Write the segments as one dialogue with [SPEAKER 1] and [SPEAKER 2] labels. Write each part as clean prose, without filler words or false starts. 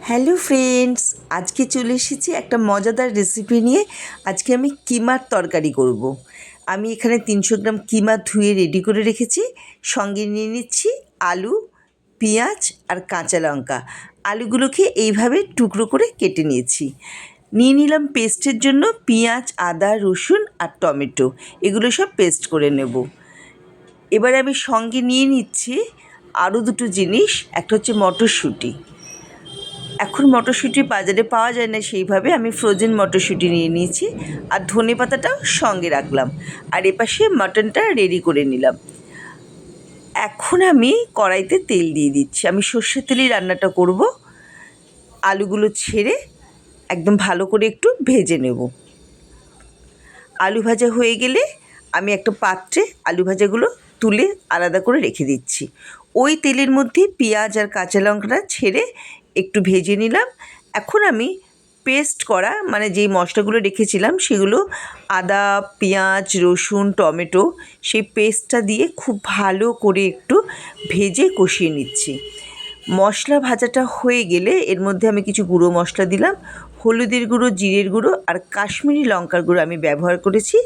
[SPEAKER 1] Hello friends, আজকে চলে এসেছি একটা মজাদার রেসিপি নিয়ে। আজকে আমি কিমার তরকারি করব। আমি এখানে 300 গ্রাম কিমা ধুয়ে রেডি করে রেখেছি। সঙ্গে নিয়ে নিচ্ছি আলু, পেঁয়াজ আর কাঁচা লঙ্কা। আলুগুলোকে এইভাবে টুকরো করে কেটে নিয়েছি। নিয়ে নিলাম পেস্টের জন্য পেঁয়াজ, আদা, রসুন আর টমেটো। এগুলো সব পেস্ট করে নেব। এবার আমি সঙ্গে নিয়ে নিচ্ছি আরও দুটো জিনিস। একটা হচ্ছে মটরশুঁটি। এখন মটরশুঁটি বাজারে পাওয়া যায় না সেইভাবে, আমি ফ্রোজেন মটরশুঁটি নিয়ে নিয়েছি। আর ধনে পাতাটাও সঙ্গে রাখলাম। আর এপাশে মাটনটা রেডি করে নিলাম। এখন আমি কড়াইতে তেল দিয়ে দিচ্ছি। আমি সর্ষের তেলেই রান্নাটা করব। আলুগুলো ছেড়ে একদম ভালো করে একটু ভেজে নেব। আলু ভাজা হয়ে গেলে আমি একটা পাত্রে আলু ভাজাগুলো তুলে আলাদা করে রেখে দিচ্ছি। ওই তেলের মধ্যে পেঁয়াজ আর কাঁচা লঙ্কাটা ছেড়ে একটু ভেজে নিলাম। এখন আমি পেস্ট করা মানে যেই মশলাগুলো রেখেছিলাম সেগুলো আদা, পেঁয়াজ, রসুন, টমেটো সেই পেস্টটা দিয়ে খুব ভালো করে একটু ভেজে কষিয়ে নিচ্ছি। মশলা ভাজাটা হয়ে গেলে এর মধ্যে আমি কিছু গুঁড়ো মশলা দিলাম। হলুদের গুঁড়ো, জিরের গুঁড়ো আর কাশ্মীরি লঙ্কার গুঁড়ো আমি ব্যবহার করেছি।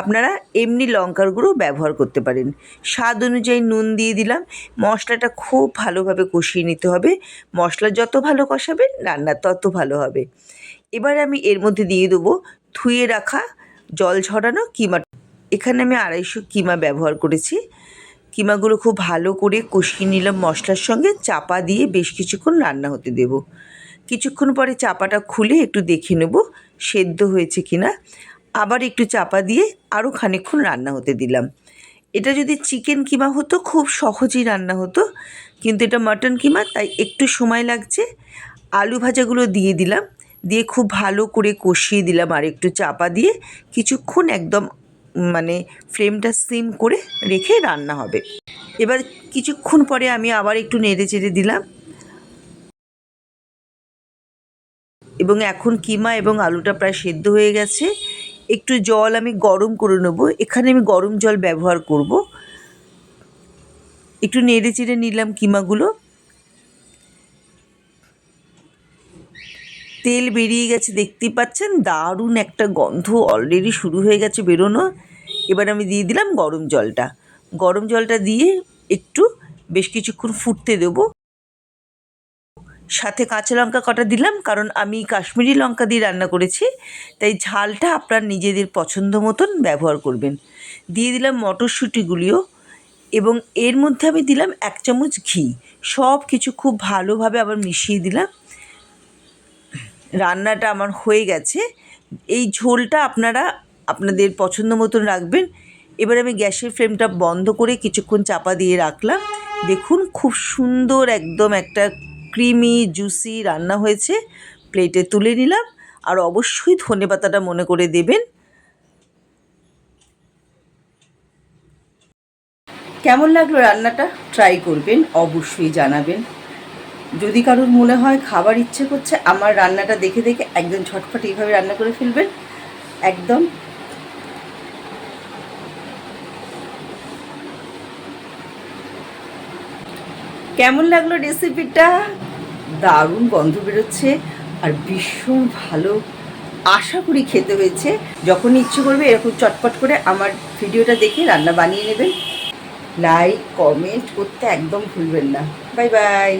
[SPEAKER 1] আপনারা এমনি লঙ্কার গুঁড়ো ব্যবহার করতে পারেন। স্বাদ অনুযায়ী নুন দিয়ে দিলাম। মশলাটা খুব ভালোভাবে কষিয়ে নিতে হবে। মশলা যত ভালো কষাবেন রান্না তত ভালো হবে। এবার আমি এর মধ্যে দিয়ে দেবো ধুয়ে রাখা জল ঝরানো কিমা। এখানে আমি 250 কিমা ব্যবহার করেছি। কিমাগুলো খুব ভালো করে কষিয়ে নিলাম মশলার সঙ্গে। চাপা দিয়ে বেশ কিছুক্ষণ রান্না হতে দেব। কিছুক্ষণ পরে চাপাটা খুলে একটু দেখে নেব সেদ্ধ হয়েছে কিনা। আবার একটু চাপা দিয়ে আরও খানিকক্ষণ রান্না হতে দিলাম। এটা যদি চিকেন কিমা হতো খুব সহজেই রান্না হতো, কিন্তু এটা মাটন কিমা তাই একটু সময় লাগছে। আলু ভাজাগুলো দিয়ে দিলাম, দিয়ে খুব ভালো করে কষিয়ে দিলাম। আর একটু চাপা দিয়ে কিছুক্ষণ একদম মানে ফ্লেমটা সিম করে রেখে রান্না হবে। এবার কিছুক্ষণ পরে আমি আবার একটু নেড়ে চেড়ে দিলাম এবং এখন কিমা এবং আলুটা প্রায় সেদ্ধ হয়ে গেছে। একটু জল আমি গরম করে নেব। এখানে আমি গরম জল ব্যবহার করব। একটু নেড়ে চেড়ে নিলাম কিমাগুলো। তেল বেরিয়ে গেছে দেখতেই পাচ্ছেন। দারুণ একটা গন্ধ অলরেডি শুরু হয়ে গেছে বেরোনো। এবার আমি দিয়ে দিলাম গরম জলটা। গরম জলটা দিয়ে একটু বেশ কিছুক্ষণ ফুটতে দেবো। সাথে কাঁচা লঙ্কা কটা দিলাম, কারণ আমি কাশ্মীরি লঙ্কা দিয়ে রান্না করেছি, তাই ঝালটা আপনার নিজেদের পছন্দ মতন ব্যবহার করবেন। দিয়ে দিলাম মটরশুঁটিগুলিও এবং এর মধ্যে আমি দিলাম 1 চামচ ঘি। সব কিছু খুব ভালোভাবে আবার মিশিয়ে দিলাম। রান্নাটা আমার হয়ে গেছে। এই ঝোলটা আপনারা আপনাদের পছন্দ মতন রাখবেন। এবার আমি গ্যাসের ফ্লেমটা বন্ধ করে কিছুক্ষণ চাপা দিয়ে রাখলাম। দেখুন খুব সুন্দর একদম একটা ক্রিমি জুসি রান্না হয়েছে। প্লেটে তুলে নিলাম। আর অবশ্যই ধনেপাতাটা মনে করে দেবেন। কেমন লাগলো রান্নাটা ট্রাই করবেন, অবশ্যই জানাবেন। যদি কারোর মনে হয় খাবার ইচ্ছে করছে আমার রান্নাটা দেখে দেখে একদম ঝটফট এইভাবে রান্না করে ফেলবেন একদম। কেমন লাগলো রেসিপিটা? দারুণ গন্ধ বেরোচ্ছে আর ভীষণ ভালো। আশা করি খেতে হয়েছে। যখন ইচ্ছে করবে এরকম চটপট করে আমার ভিডিওটা দেখে রান্না বানিয়ে নেবেন। লাইক কমেন্ট করতে একদম ভুলবেন না। Bye bye.